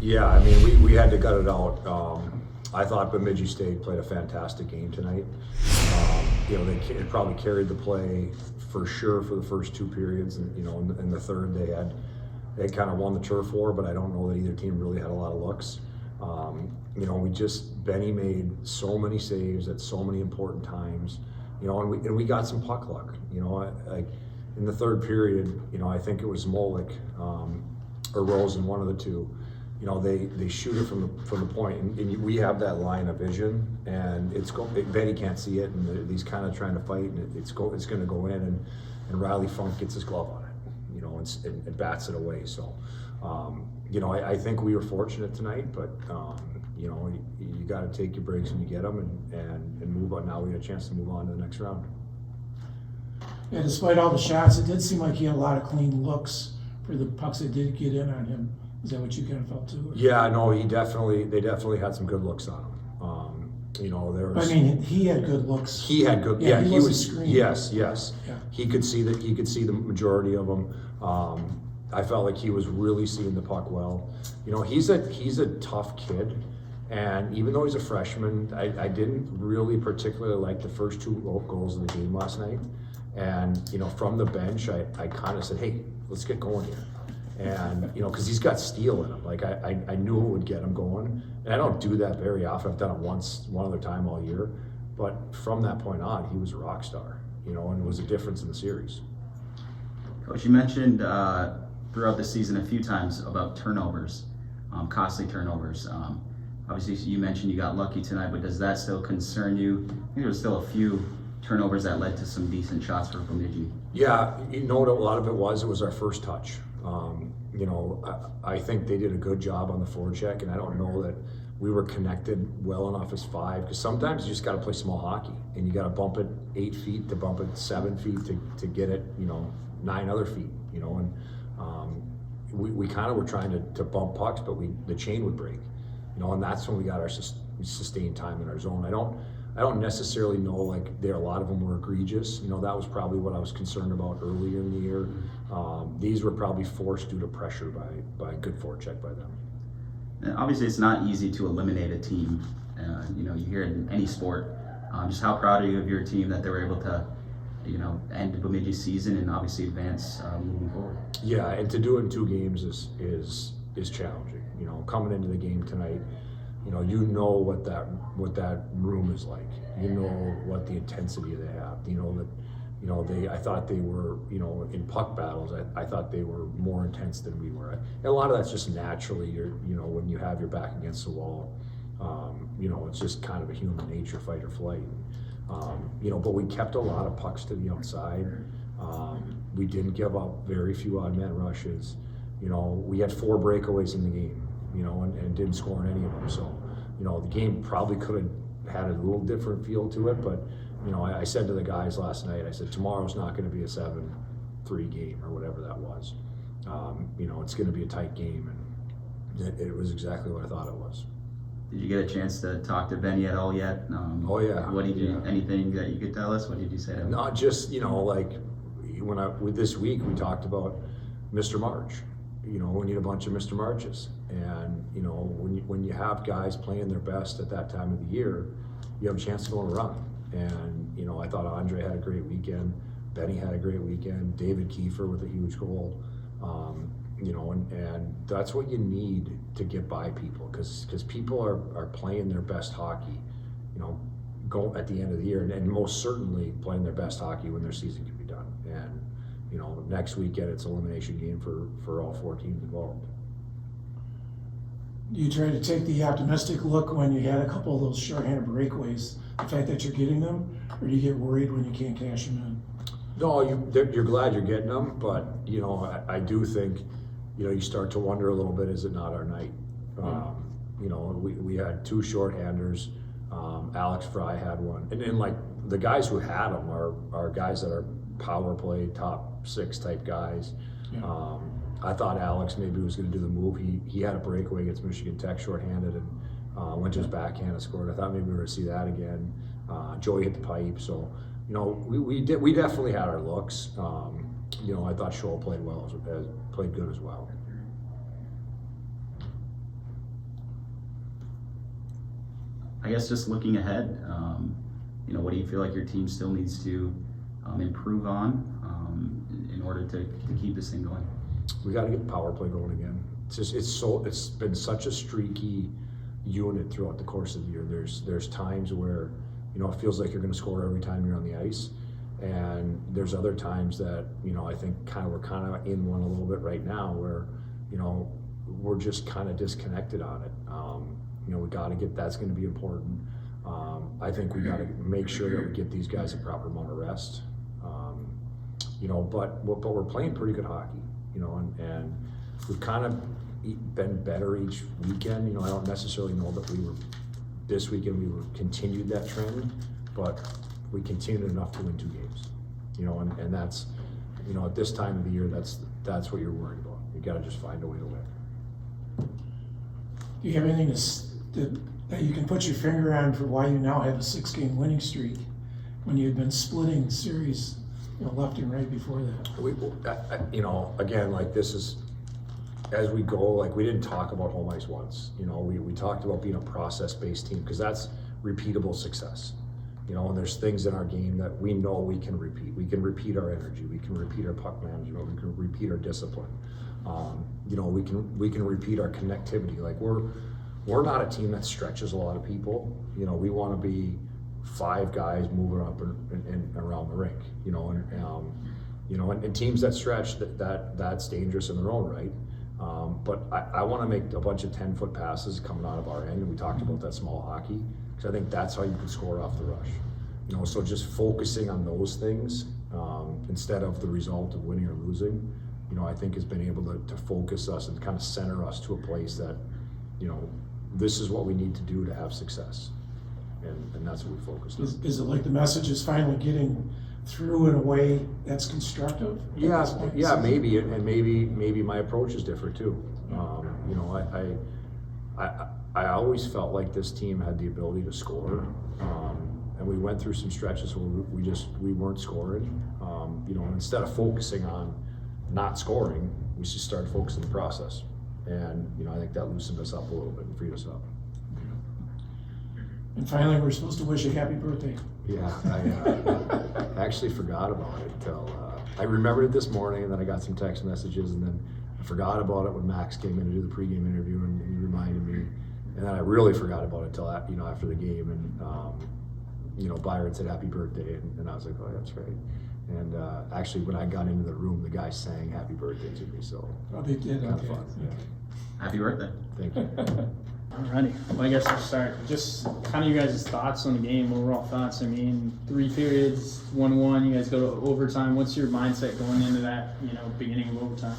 Yeah, I mean, we had to gut it out. I thought Bemidji State played a fantastic game tonight. They probably carried the play for sure for the first two periods, and in the third they kind of won the turf war, but I don't know that either team really had a lot of looks. Benny made so many saves at so many important times, and we got some puck luck. In the third period, I think it was Molik or Rosen, one of the two. They shoot it from the point, and we have that line of vision, and Benny can't see it, and he's kind of trying to fight, and it's going to go in, and Riley Funk gets his glove on it, and bats it away. So, I think we were fortunate tonight, but you got to take your breaks when you get them, and move on. Now we got a chance to move on to the next round. Yeah, despite all the shots, it did seem like he had a lot of clean looks for the pucks that did get in on him. Is that what you kind of felt too? Or? Yeah, no, they definitely had some good looks on him. There was. I mean, he had good looks. He had good. Yeah, he was screened. Yes. Yeah. He could see that. He could see the majority of them. I felt like he was really seeing the puck well. He's a tough kid, and even though he's a freshman, I didn't really particularly like the first two goals of the game last night. And from the bench, I kind of said, hey, let's get going here. And because he's got steel in him, like I knew it would get him going, and I don't do that very often. I've done it one other time all year, but from that point on, he was a rock star, and it was a difference in the series. Coach, you mentioned throughout the season a few times about turnovers, costly turnovers. Obviously, you mentioned you got lucky tonight, but does that still concern you? I think there was still a few turnovers that led to some decent shots for Bemidji. Yeah, what a lot of it was our first touch. I think they did a good job on the forecheck, and I don't know that we were connected well enough as five, because sometimes you just got to play small hockey, and you got to bump it 8 feet to bump it 7 feet to get it 9 other feet, and we kind of were trying to bump pucks, but the chain would break, and that's when we got our sustained time in our zone. I don't necessarily know like a lot of them were egregious. That was probably what I was concerned about earlier in the year. These were probably forced due to pressure by a good forecheck by them. And obviously, it's not easy to eliminate a team. You hear it in any sport. Just how proud are you of your team that they were able to, end Bemidji's season and obviously advance moving forward? Yeah, and to do it in 2 games is challenging. Coming into the game tonight, what that room is like. What the intensity they have. I thought they were, in puck battles, I thought they were more intense than we were. And a lot of that's just naturally, when you have your back against the wall, it's just kind of a human nature, fight or flight. But we kept a lot of pucks to the outside. We didn't give up very few odd man rushes. We had 4 breakaways in the game, and didn't score in any of them. So, the game probably could have had a little different feel to it, but I said to the guys last night, I said, tomorrow's not going to be a 7-3 game or whatever that was. It's going to be a tight game, and it was exactly what I thought it was. Did you get a chance to talk to Benny at all yet? Oh yeah. What did you? Anything that you could tell us? What did you say to him? Not just with this week we talked about Mr. March. We need a bunch of Mr. Marches, and when you have guys playing their best at that time of the year, you have a chance to go on a run. And I thought Andre had a great weekend. Benny had a great weekend. David Kiefer with a huge goal. And that's what you need to get by people, because people are playing their best hockey, go at the end of the year, and most certainly playing their best hockey when their season can be done. And next weekend it's elimination game for all 4 teams involved. Do you try to take the optimistic look when you had a couple of those shorthanded breakaways, the fact that you're getting them, or do you get worried when you can't cash them in? No, you're glad you're getting them, but I do think you start to wonder a little bit, is it not our night? We had 2 shorthanders. Alex Fry had one, and then like the guys who had them are guys that are power play top 6 type guys. Yeah. I thought Alex maybe was going to do the move. He had a breakaway against Michigan Tech shorthanded, and went to his backhand and scored. I thought maybe we were going to see that again. Joey hit the pipe, so we definitely had our looks. I thought Scholl played good as well. I guess just looking ahead, what do you feel like your team still needs to improve on in order to keep this thing going? We got to get power play going again. It's been such a streaky unit throughout the course of the year. There's times where it feels like you're going to score every time you're on the ice, and there's other times that I think we're kind of in one a little bit right now where we're just kind of disconnected on it. We got to get, that's going to be important. I think we got to make sure that we get these guys a proper amount of rest. But we're playing pretty good hockey, and we've kind of been better each weekend. I don't necessarily know that this weekend we continued that trend, but we continued enough to win 2 games. And that's, at this time of the year, that's what you're worried about. You got to just find a way to win. Do you have anything that you can put your finger on for why you now have a 6-game winning streak when you had been splitting series, left and right before that? Again, this is, as we go, we didn't talk about home ice once. We talked about being a process-based team because that's repeatable success. And there's things in our game that we know we can repeat. We can repeat our energy. We can repeat our puck management. We can repeat our discipline. We can repeat our connectivity. We're not a team that stretches a lot of people. We want to be 5 guys moving up and around the rink. And teams that stretch, that's dangerous in their own right. But I want to make a bunch of 10-foot passes coming out of our end, and we talked about that small hockey, because I think that's how you can score off the rush. So just focusing on those things instead of the result of winning or losing, I think has been able to focus us and kind of center us to a place that, this is what we need to do to have success, and that's what we focused on. Is it like the message is finally getting through in a way that's constructive? Yeah, maybe, and maybe my approach is different too. I always felt like this team had the ability to score, and we went through some stretches where we weren't scoring. Instead of focusing on not scoring, we just started focusing on the process, and I think that loosened us up a little bit and freed us up. And finally, we're supposed to wish you happy birthday. Yeah, I actually forgot about it until I remembered it this morning, and then I got some text messages, and then I forgot about it when Max came in to do the pregame interview, and he reminded me, and then I really forgot about it until after the game, and Byron said happy birthday, and I was like, oh, that's right. And actually, when I got into the room, the guy sang happy birthday to me, so they did. Kind of Okay. fun. Yeah. Happy birthday. Thank you. Alrighty, well, I guess we'll start. Just kind of your guys' thoughts on the game, overall thoughts. 3 periods, 1-1, you guys go to overtime. What's your mindset going into that, beginning of overtime?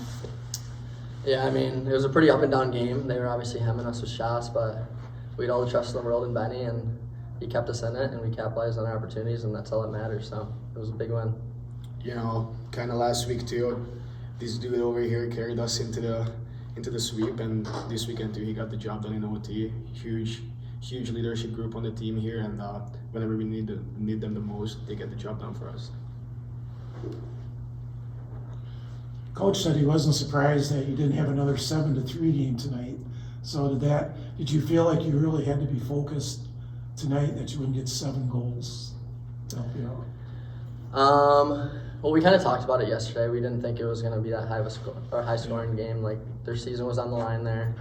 Yeah, it was a pretty up and down game. They were obviously hemming us with shots, but we had all the trust in the world in Benny, and he kept us in it, and we capitalized on our opportunities, and that's all that matters. So it was a big win. Kind of last week too, this dude over here carried us into the sweep, and this weekend too, he got the job done in OT. Huge leadership group on the team here, and whenever we need them the most, they get the job done for us. Coach said he wasn't surprised that you didn't have another 7-3 game tonight. So did you feel like you really had to be focused tonight that you wouldn't get 7 goals to help you out? Well, we kind of talked about it yesterday. We didn't think it was going to be that high scoring game. Their season was on the line there.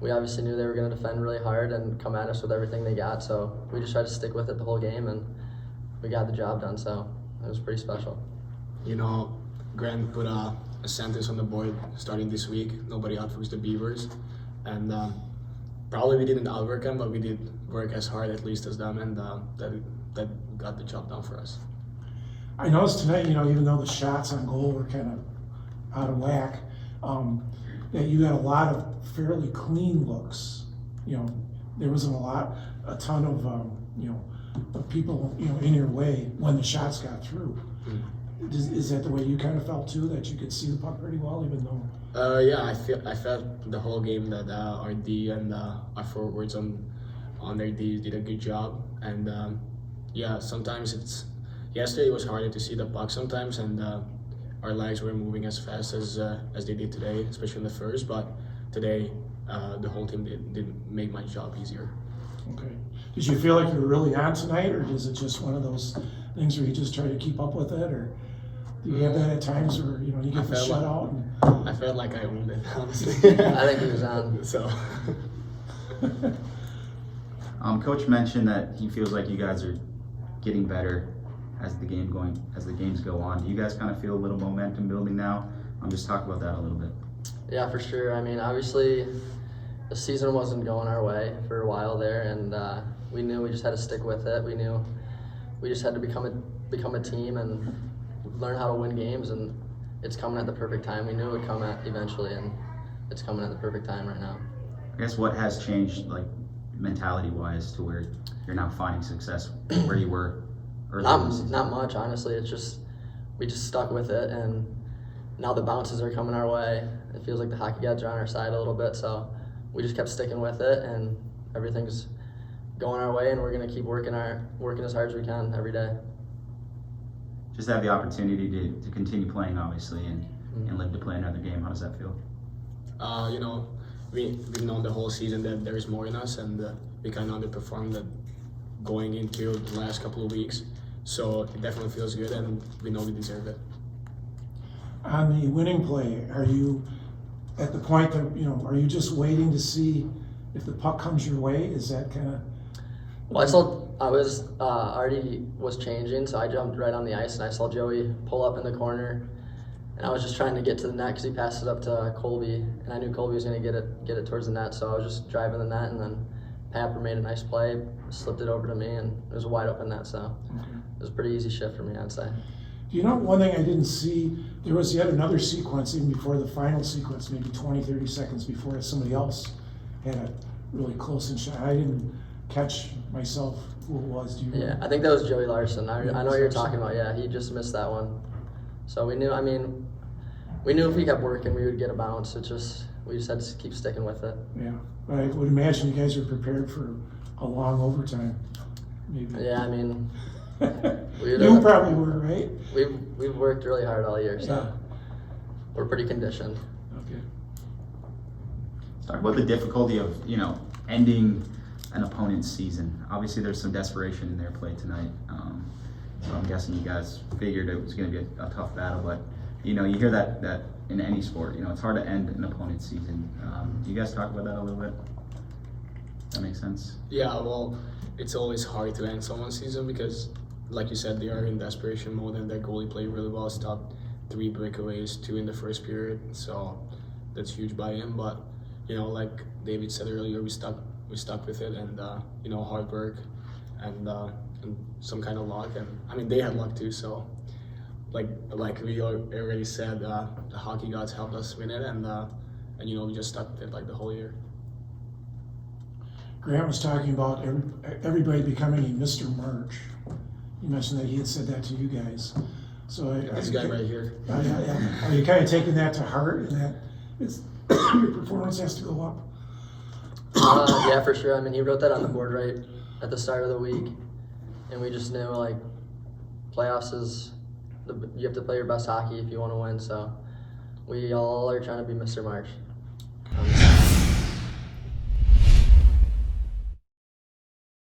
We obviously knew they were going to defend really hard and come at us with everything they got. So we just tried to stick with it the whole game, and we got the job done. So it was pretty special. Grant put a sentence on the board starting this week: nobody outworks the Beavers, and probably we didn't outwork them, but we did work as hard at least as them, and that got the job done for us. I noticed tonight, even though the shots on goal were kind of out of whack, that you had a lot of fairly clean looks. There wasn't a ton of of people in your way when the shots got through. Is that the way you kind of felt too, that you could see the puck pretty well, even though? Yeah, I felt the whole game that our D and our forwards on their D did a good job, and sometimes yesterday it was harder to see the puck sometimes, and our legs were moving as fast as they did today, especially in the first. But today, the whole team did make my job easier. Okay. Did you feel like you were really on tonight, or is it just one of those things where you just try to keep up with it, or do you have that at times where, you know, you get the felt like- shutout? And, I felt like I owned it, honestly. I think he was on. So, Coach mentioned that he feels like you guys are getting better as the games go on. Do you guys kind of feel a little momentum building now? Just talk about that a little bit. Yeah, for sure. I mean, obviously, the season wasn't going our way for a while there, and we knew we just had to stick with it. We knew we just had to become a team and learn how to win games, and it's coming at the perfect time. We knew it would come at eventually, and it's coming at the perfect time right now. I guess what has changed, like mentality-wise, to where you're now finding success where you were earlier in the season? Not much, honestly. It's just we just stuck with it, and now the bounces are coming our way. It feels like the hockey gods are on our side a little bit, so we just kept sticking with it, and everything's going our way, and we're gonna keep working as hard as we can every day. Just have the opportunity to continue playing, obviously, and live to play another game. How does that feel? you know, we've known the whole season that there's more in us, and we kind of underperformed that going into the last couple of weeks. So it definitely feels good, and we know we deserve it. On the winning play, are you at the point that, you know, are you just waiting to see if the puck comes your way? Is that kind of? Well, I was already was changing, so I jumped right on the ice, and I saw Joey pull up in the corner, and I was just trying to get to the net because he passed it up to Colby, and I knew Colby was going to get it towards the net, so I was just driving the net, and then Papper made a nice play, slipped it over to me, and it was a wide open net, so it was a pretty easy shift for me, I'd say. You know, one thing I didn't see, there was yet another sequence even before the final sequence, maybe 20, 30 seconds before somebody else had a really close-in shot. I didn't catch myself who it was. Do you Yeah, I think that was Joey Larson. I know what you're talking about. Yeah, he just missed that one. So we knew, we knew if we kept working, we would get a bounce. We just had to keep sticking with it. Yeah, but I would imagine you guys are prepared for a long overtime. Maybe. Yeah, You probably were, right? We've worked really hard all year, so Yeah. we're pretty conditioned. Okay. Let's talk about the difficulty of, ending an opponent's season. Obviously, there's some desperation in their play tonight. So I'm guessing you guys figured it was going to be a tough battle, but you hear that in any sport. It's hard to end an opponent's season. Do you guys talk about that a little bit? That makes sense. Yeah, well, it's always hard to end someone's season because, like you said, they are in desperation mode, and their goalie played really well. Stopped 3 breakaways, 2 in the first period, so that's huge by him. But like David said earlier, we stuck with it, and hard work, and some kind of luck. And they had luck too. So like we already said, the hockey gods helped us win it, and we just stuck with it like the whole year. Grant was talking about everybody becoming a Mr. March. You mentioned that he had said that to you guys. So This guy right here. Yeah. Are you kind of taking that to heart, and that your performance has to go up? Yeah, for sure. He wrote that on the board right at the start of the week, and we just knew playoffs is you have to play your best hockey if you want to win. So we all are trying to be Mr. March.